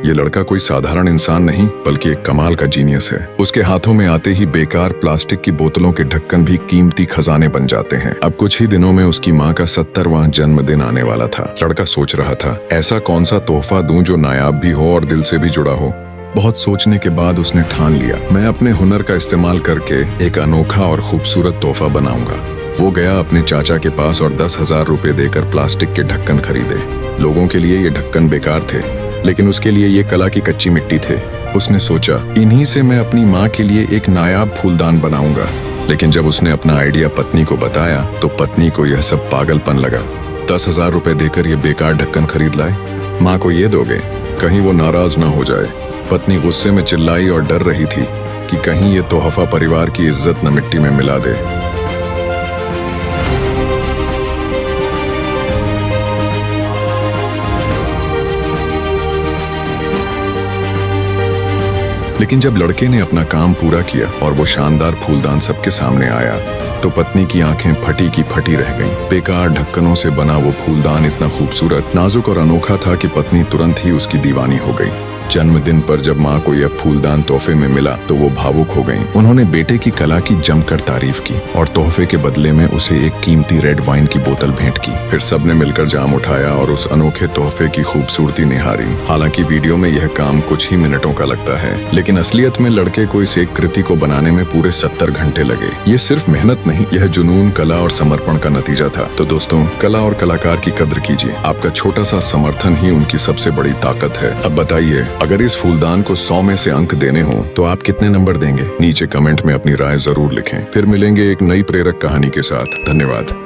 ये लड़का कोई साधारण इंसान नहीं बल्कि एक कमाल का जीनियस है। उसके हाथों में आते ही बेकार प्लास्टिक की बोतलों के ढक्कन भी कीमती खजाने बन जाते हैं। अब कुछ ही दिनों में उसकी माँ का 70वां जन्मदिन आने वाला था। लड़का सोच रहा था ऐसा कौन सा तोहफा दूं जो नायाब भी हो और दिल से भी जुड़ा हो। बहुत सोचने के बाद उसने ठान लिया, मैं अपने हुनर का इस्तेमाल करके एक अनोखा और खूबसूरत तोहफा बनाऊंगा। वो गया अपने चाचा के पास और 10,000 रुपए देकर प्लास्टिक के ढक्कन खरीदे। लोगों के लिए ये ढक्कन बेकार थे, लेकिन उसके लिए ये कला की कच्ची मिट्टी थे। उसने सोचा इन्हीं से मैं अपनी माँ के लिए एक नायाब फूलदान बनाऊंगा। लेकिन जब उसने अपना आइडिया पत्नी को बताया तो पत्नी को यह सब पागलपन लगा। 10,000 रुपए देकर ये बेकार ढक्कन खरीद लाए, माँ को ये दोगे, कहीं वो नाराज ना हो जाए। पत्नी गुस्से में चिल्लाई और डर रही थी कि कहीं ये तोहफा परिवार की इज्जत न मिट्टी में मिला दे। लेकिन जब लड़के ने अपना काम पूरा किया और वो शानदार फूलदान सबके सामने आया तो पत्नी की आंखें फटी की फटी रह गईं। बेकार ढक्कनों से बना वो फूलदान इतना खूबसूरत, नाजुक और अनोखा था कि पत्नी तुरंत ही उसकी दीवानी हो गई। जन्मदिन पर जब माँ को यह फूलदान तोहफे में मिला तो वो भावुक हो गईं। उन्होंने बेटे की कला की जमकर तारीफ की और तोहफे के बदले में उसे एक कीमती रेड वाइन की बोतल भेंट की। फिर सबने मिलकर जाम उठाया और उस अनोखे तोहफे की खूबसूरती निहारी। हालांकि वीडियो में यह काम कुछ ही मिनटों का लगता है, लेकिन असलियत में लड़के को इस एक कृति को बनाने में पूरे 70 घंटे लगे। ये सिर्फ मेहनत नहीं, यह जुनून, कला और समर्पण का नतीजा था। तो दोस्तों, कला और कलाकार की कद्र कीजिए। आपका छोटा सा समर्थन ही उनकी सबसे बड़ी ताकत है। अब बताइए, अगर इस फूलदान को 100 में से अंक देने हो तो आप कितने नंबर देंगे? नीचे कमेंट में अपनी राय जरूर लिखें। फिर मिलेंगे एक नई प्रेरक कहानी के साथ। धन्यवाद।